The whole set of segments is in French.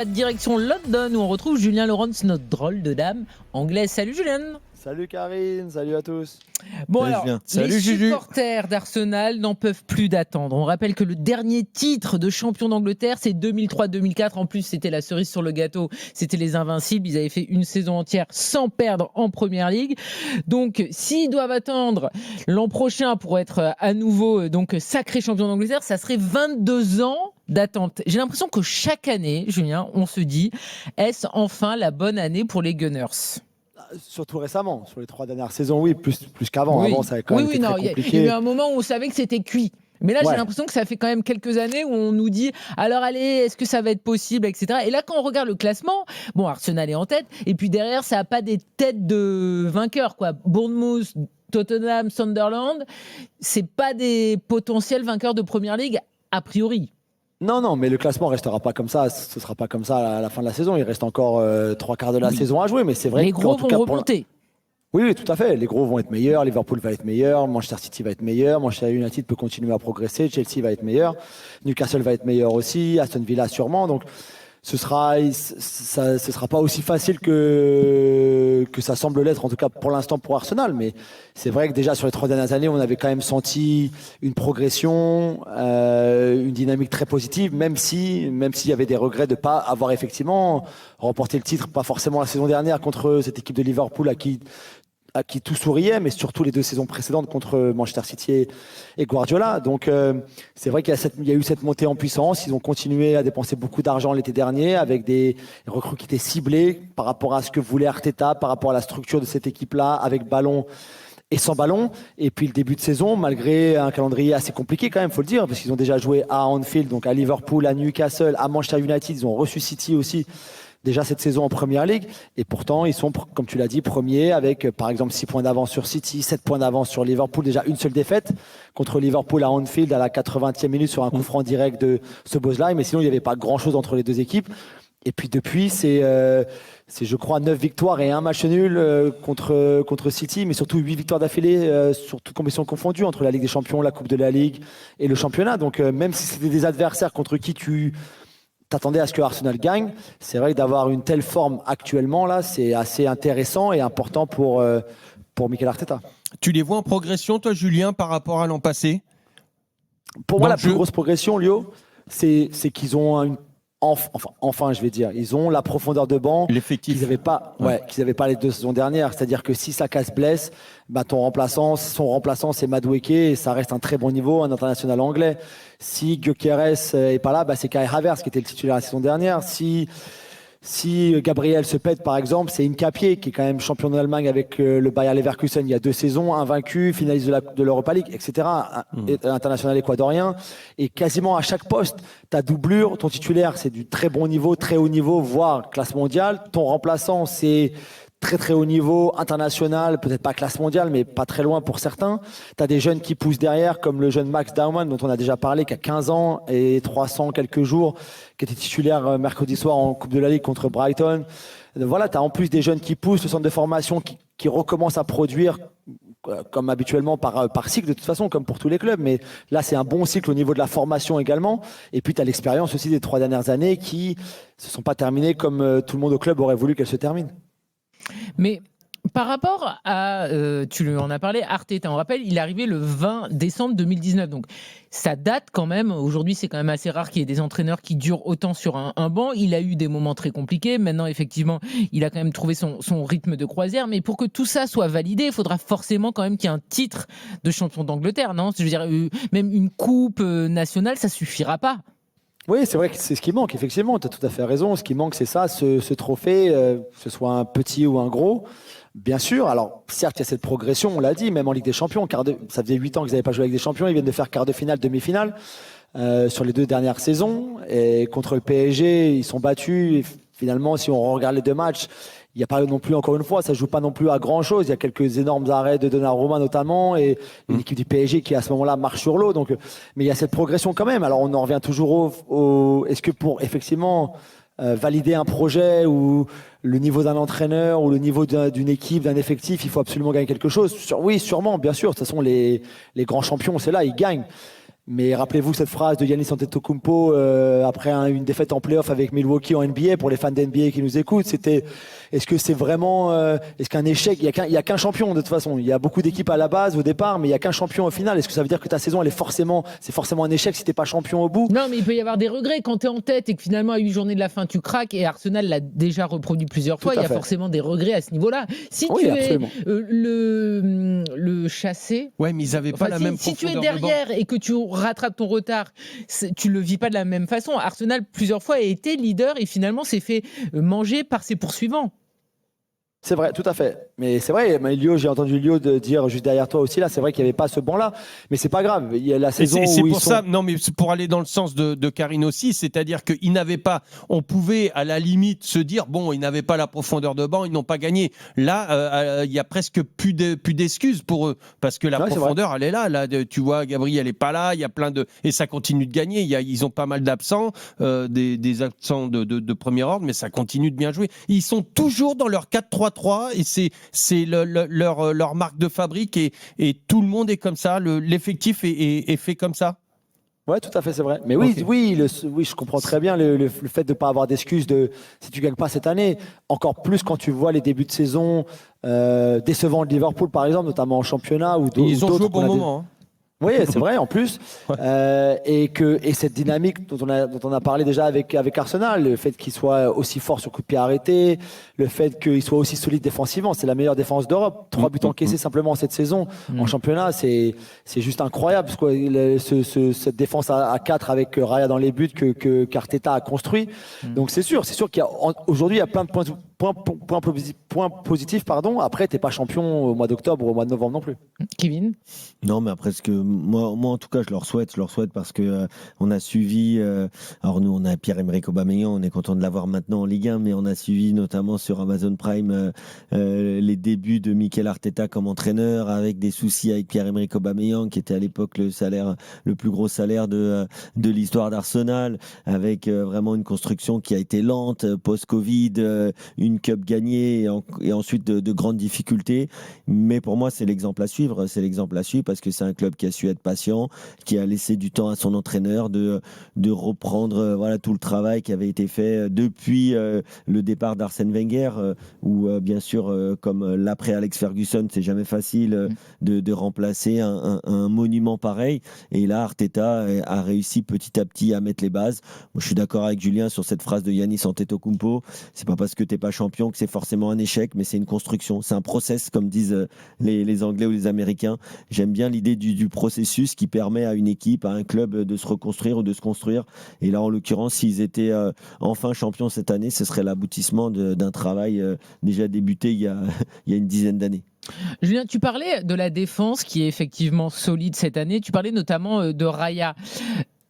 Direction London où on retrouve Julien Laurens, notre drôle de dame anglaise. Salut Julien. Salut Karine, salut à tous. Bon Salut alors, Julien. les Salut Juju. supporters d'Arsenal n'en peuvent plus d'attendre. On rappelle que le dernier titre de champion d'Angleterre, c'est 2003-2004. En plus, c'était la cerise sur le gâteau. C'était les Invincibles. Ils avaient fait une saison entière sans perdre en Première Ligue. Donc, s'ils doivent attendre l'an prochain pour être à nouveau sacré champion d'Angleterre, ça serait 22 ans d'attente. J'ai l'impression que chaque année, Julien, on se dit, est-ce enfin la bonne année pour les Gunners ? Surtout récemment, sur les 3 dernières saisons, oui, plus qu'avant. Oui. Avant, ça avait quand même été très compliqué. Il y a eu un moment où on savait que c'était cuit. Mais là, Ouais. j'ai l'impression que ça fait quand même quelques années où on nous dit alors allez, est-ce que ça va être possible, etc. Et là, quand on regarde le classement, bon, Arsenal est en tête, et puis derrière, ça n'a pas des têtes de vainqueurs, quoi. Bournemouth, Tottenham, Sunderland, c'est pas des potentiels vainqueurs de Première Ligue a priori. Non, mais le classement restera pas comme ça. Ce sera pas comme ça à la fin de la saison. Il reste encore 3/4 de la saison à jouer, mais c'est vrai Les qu'en gros tout vont cas, remonter. Oui, tout à fait. Les gros vont être meilleurs. Liverpool va être meilleur. Manchester City va être meilleur. Manchester United peut continuer à progresser. Chelsea va être meilleur. Newcastle va être meilleur aussi. Aston Villa sûrement. Donc, ce sera pas aussi facile que ça semble l'être, en tout cas pour l'instant pour Arsenal. Mais c'est vrai que déjà sur les 3 dernières années, on avait quand même senti une progression, une dynamique très positive, même s'il y avait des regrets de ne pas avoir effectivement remporté le titre, pas forcément la saison dernière contre cette équipe de Liverpool à qui tout souriait, mais surtout les 2 saisons précédentes contre Manchester City et Guardiola. Donc c'est vrai qu'il y a eu cette montée en puissance. Ils ont continué à dépenser beaucoup d'argent l'été dernier avec des recrues qui étaient ciblées par rapport à ce que voulait Arteta, par rapport à la structure de cette équipe-là, avec ballon et sans ballon. Et puis le début de saison, malgré un calendrier assez compliqué quand même, faut le dire, parce qu'ils ont déjà joué à Anfield, donc à Liverpool, à Newcastle, à Manchester United, ils ont reçu City aussi déjà cette saison en Première Ligue, et pourtant ils sont, comme tu l'as dit, premiers avec par exemple 6 points d'avance sur City, 7 points d'avance sur Liverpool, déjà une seule défaite contre Liverpool à Anfield à la 80e minute sur un coup franc direct de Szoboszlai, mais sinon il n'y avait pas grand chose entre les 2 équipes. Et puis depuis, c'est je crois 9 victoires et un match nul contre City, mais surtout 8 victoires d'affilée sur toutes compétitions confondues, entre la Ligue des Champions, la Coupe de la Ligue et le championnat. Donc même si c'était des adversaires contre qui tu t'attendais à ce que Arsenal gagne, c'est vrai que d'avoir une telle forme actuellement, là, c'est assez intéressant et important pour Mikel Arteta. Tu les vois en progression, toi, Julien, par rapport à l'an passé? Pour moi, Dans la le plus jeu. grosse progression, Lio, c'est qu'ils ont enfin, je vais dire, ils ont la profondeur de banc L'effectif. qu'ils n'avaient pas les 2 saisons dernières. C'est-à-dire que si Saka se blesse, bah, son remplaçant, c'est Madueke, et ça reste un très bon niveau, un international anglais. Si Gyökeres est pas là, bah, c'est Kai Havertz qui était le titulaire la saison dernière. Si Gabriel se pète, par exemple, c'est Hincapié, qui est quand même champion d'Allemagne avec le Bayer Leverkusen il y a 2 saisons, invaincu, finaliste de l'Europa League, etc. International équadorien. Et quasiment à chaque poste, ta doublure, ton titulaire, c'est du très bon niveau, très haut niveau, voire classe mondiale. Ton remplaçant, c'est très très haut niveau, international, peut-être pas classe mondiale, mais pas très loin pour certains. Tu as des jeunes qui poussent derrière, comme le jeune Max Darman, dont on a déjà parlé, qui a 15 ans et 300 quelques jours, qui était titulaire mercredi soir en Coupe de la Ligue contre Brighton. Voilà, tu as en plus des jeunes qui poussent, le centre de formation qui recommence à produire comme habituellement par cycle de toute façon, comme pour tous les clubs, mais là c'est un bon cycle au niveau de la formation également, et puis tu as l'expérience aussi des 3 dernières années qui se sont pas terminées comme tout le monde au club aurait voulu qu'elles se terminent. Mais par rapport à, tu en as parlé, Arteta, on rappelle, il est arrivé le 20 décembre 2019. Donc, ça date quand même. Aujourd'hui, c'est quand même assez rare qu'il y ait des entraîneurs qui durent autant sur un banc. Il a eu des moments très compliqués. Maintenant, effectivement, il a quand même trouvé son rythme de croisière. Mais pour que tout ça soit validé, il faudra forcément quand même qu'il y ait un titre de champion d'Angleterre, non ? Je veux dire, même une coupe nationale, ça suffira pas. Oui, c'est vrai que c'est ce qui manque, effectivement, tu as tout à fait raison. Ce qui manque, c'est ça, ce trophée, que ce soit un petit ou un gros. Bien sûr, alors certes, il y a cette progression, on l'a dit, même en Ligue des Champions. Ça faisait 8 ans qu'ils n'avaient pas joué avec des champions, ils viennent de faire quart de finale, demi-finale sur les 2 dernières saisons. Et contre le PSG, ils sont battus. Et finalement, si on regarde les 2 matchs, il n'y a pas non plus, encore une fois, ça ne joue pas non plus à grand-chose. Il y a quelques énormes arrêts de Donnarumma notamment et une équipe du PSG qui, à ce moment-là, marche sur l'eau. Donc, mais il y a cette progression quand même. Alors, on en revient toujours est-ce que pour, effectivement, valider un projet ou le niveau d'un entraîneur ou le niveau d'une équipe, d'un effectif, il faut absolument gagner quelque chose? Oui, sûrement, bien sûr. De toute façon, les grands champions, c'est là, ils gagnent. Mais rappelez-vous cette phrase de Giannis Antetokounmpo après une défaite en play-off avec Milwaukee en NBA, pour les fans d'NBA qui nous écoutent, c'était est-ce que c'est vraiment est-ce qu'un échec, il y a qu'un champion de toute façon, il y a beaucoup d'équipes à la base au départ, mais il y a qu'un champion au final. Est-ce que ça veut dire que ta saison c'est forcément un échec si t'es pas champion au bout? Non, mais il peut y avoir des regrets quand tu es en tête et que finalement à 8 journées de la fin tu craques, et Arsenal l'a déjà reproduit plusieurs fois. Il y a forcément des regrets à ce niveau-là. Si tu es le chassé, ouais, mais ils avaient pas la même si tu es profondeur de banc. derrière et que tu rattrapes ton retard, tu le vis pas de la même façon. Arsenal plusieurs fois a été leader et finalement s'est fait manger par ses poursuivants. C'est vrai, tout à fait. Mais c'est vrai, Lio, j'ai entendu Lio dire juste derrière toi aussi, là, c'est vrai qu'il n'y avait pas ce banc-là. Mais c'est pas grave. Il y a la saison c'est où pour ça, non, mais c'est pour aller dans le sens de Karine aussi, c'est-à-dire qu'ils n'avaient pas, on pouvait à la limite se dire, bon, ils n'avaient pas la profondeur de banc, ils n'ont pas gagné. Là, il y a presque plus d'excuses pour eux, parce que la profondeur, elle est là. Là, tu vois, Gabriel n'est pas là, il y a plein de. Et ça continue de gagner. Ils ont pas mal d'absents, des absents de premier ordre, mais ça continue de bien jouer. Ils sont toujours dans leur 4-3-3 et c'est leur marque de fabrique et tout le monde est comme ça, l'effectif est fait comme ça. Ouais, tout à fait, c'est vrai. Mais oui, je comprends très bien le fait de ne pas avoir d'excuses si tu gagnes pas cette année. Encore plus quand tu vois les débuts de saison décevants de Liverpool, par exemple, notamment en championnat. Ils ont joué au bon moment. Oui, c'est vrai, en plus. Et cette dynamique dont on a parlé déjà avec Arsenal, le fait qu'il soit aussi fort sur coup de pied arrêté, le fait qu'il soit aussi solide défensivement, c'est la meilleure défense d'Europe. 3 buts encaissés simplement cette saison en championnat, c'est juste incroyable. Cette défense à 4 avec Raya dans les buts qu'Arteta a construit. Donc c'est sûr qu'aujourd'hui, il y a plein de points positifs. Après, tu n'es pas champion au mois d'octobre ou au mois de novembre non plus. Kevin? Non, mais après, moi en tout cas, je leur souhaite parce que on a suivi. Alors nous, on a Pierre-Emerick Aubameyang, on est content de l'avoir maintenant en Ligue 1, mais on a suivi notamment sur Amazon Prime les débuts de Mikel Arteta comme entraîneur, avec des soucis avec Pierre-Emerick Aubameyang, qui était à l'époque le plus gros salaire de l'histoire d'Arsenal, avec vraiment une construction qui a été lente, post-Covid, une cup gagnée et ensuite de grandes difficultés. Mais pour moi, c'est l'exemple à suivre. C'est l'exemple à suivre parce que c'est un club qui a su être patient, qui a laissé du temps à son entraîneur de reprendre tout le travail qui avait été fait depuis le départ d'Arsène Wenger, où bien sûr, comme l'après Alex Ferguson, c'est jamais facile de remplacer un monument pareil. Et là, Arteta a réussi petit à petit à mettre les bases. Moi, je suis d'accord avec Julien sur cette phrase de Giannis Antetokounmpo. C'est pas parce que t'es pas champion que c'est forcément un échec, mais c'est une construction, c'est un process, comme disent les Anglais ou les Américains. J'aime bien l'idée du processus qui permet à une équipe, à un club de se reconstruire ou de se construire. Et là, en l'occurrence, s'ils étaient enfin champions cette année, ce serait l'aboutissement d'un travail déjà débuté il y a une dizaine d'années. Julien, tu parlais de la défense qui est effectivement solide cette année. Tu parlais notamment de Raya.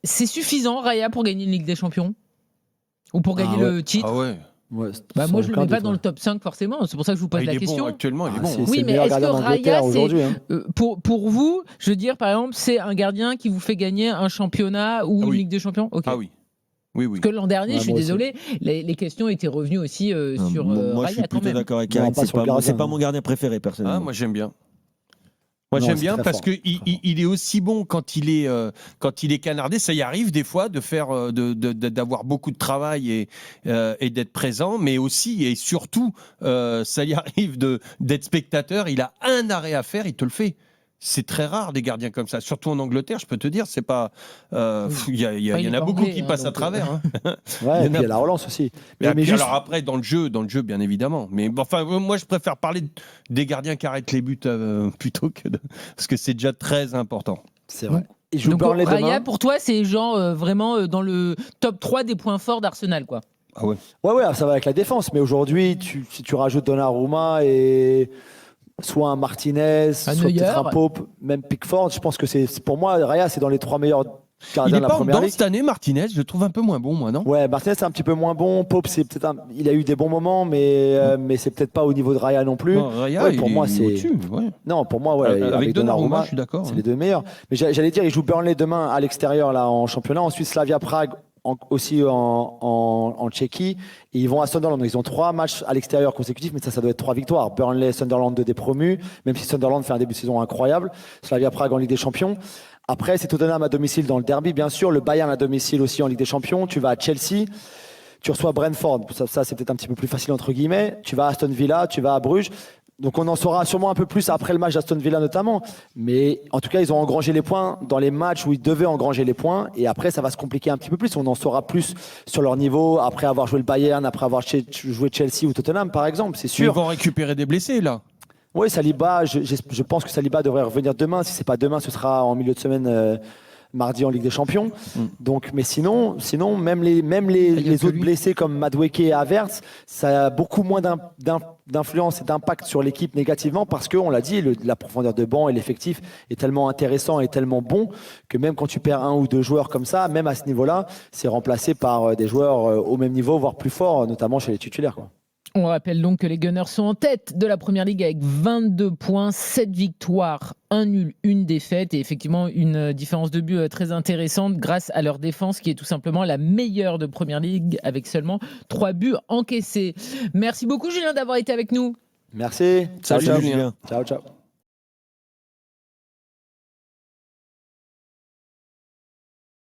C'est suffisant, Raya, pour gagner une Ligue des Champions? Ou pour gagner le titre? Ah ouais. Moi, je ne le mets pas dans le top 5 forcément. C'est pour ça que je vous pose la question. Actuellement, il est bon. Oui, mais est-ce que Raya, pour vous, je veux dire, par exemple, c'est un gardien qui vous fait gagner un championnat ou une Ligue des Champions? Ah oui. Oui. Parce que l'an dernier, je suis désolé, les questions étaient revenues aussi sur moi, Raya. je suis plutôt d'accord avec Karine. C'est pas mon gardien préféré, personnellement. Moi, j'aime bien. J'aime bien parce qu'il est aussi bon quand il est canardé. Ça y arrive des fois d'avoir beaucoup de travail et d'être présent, mais aussi et surtout, ça y arrive d'être spectateur. Il a un arrêt à faire, il te le fait. C'est très rare des gardiens comme ça, surtout en Angleterre. Je peux te dire, c'est pas. Il y en a beaucoup qui passent à travers. Ouais, et puis il y a la relance aussi. Mais juste... Alors après, dans le jeu, bien évidemment. Mais enfin, moi, je préfère parler des gardiens qui arrêtent les buts plutôt que parce que c'est déjà très important. C'est vrai. Et donc Raya, pour toi, c'est vraiment dans le top 3 des points forts d'Arsenal, quoi. Ah ouais. Ouais, ça va avec la défense. Mais aujourd'hui, si tu rajoutes Donnarumma et soit un Martinez, soit peut-être un Pope, même Pickford, je pense que pour moi, Raya, c'est dans les 3 meilleurs gardiens de la Première Ligue. Cette année, Martinez, je le trouve un peu moins bon, moi, non? Ouais, Martinez, c'est un petit peu moins bon. Pope, il a eu des bons moments, mais c'est peut-être pas au niveau de Raya non plus. Non, Raya, pour moi, c'est au-dessus. Ouais. Non, pour moi, avec Donnarumma, je suis d'accord. C'est les deux meilleurs. Mais j'allais dire, il joue Burnley demain à l'extérieur là en championnat. Ensuite, Slavia Prague aussi en Tchéquie. Et ils vont à Sunderland. Ils ont 3 matchs à l'extérieur consécutifs, mais ça doit être 3 victoires. Burnley, Sunderland, 2 des promus, même si Sunderland fait un début de saison incroyable. Slavia Prague en Ligue des Champions. Après, c'est Tottenham à domicile dans le derby, bien sûr. Le Bayern à domicile aussi en Ligue des Champions. Tu vas à Chelsea. Tu reçois Brentford. Ça c'est peut-être un petit peu plus facile, entre guillemets. Tu vas à Aston Villa. Tu vas à Bruges. Donc on en saura sûrement un peu plus après le match d'Aston Villa notamment. Mais en tout cas, ils ont engrangé les points dans les matchs où ils devaient engranger les points. Et après, ça va se compliquer un petit peu plus. On en saura plus sur leur niveau après avoir joué le Bayern, après avoir joué Chelsea ou Tottenham, par exemple. C'est sûr. Ils vont récupérer des blessés, là. Oui, Saliba, je pense que Saliba devrait revenir demain. Si ce n'est pas demain, ce sera en milieu de semaine, mardi en Ligue des Champions. Donc, mais sinon même les autres blessés comme Madueke et Havertz, ça a beaucoup moins d'influence et d'impact sur l'équipe négativement parce qu'on l'a dit, la profondeur de banc et l'effectif est tellement intéressant et tellement bon que même quand tu perds 1 ou 2 joueurs comme ça, même à ce niveau-là, c'est remplacé par des joueurs au même niveau, voire plus forts, notamment chez les titulaires, quoi. On rappelle donc que les Gunners sont en tête de la Première Ligue avec 22 points, 7 victoires, 1 nul, 1 défaite et effectivement une différence de but très intéressante grâce à leur défense qui est tout simplement la meilleure de Première Ligue avec seulement 3 buts encaissés. Merci beaucoup Julien d'avoir été avec nous. Merci. Salut, Julien. Ciao, ciao.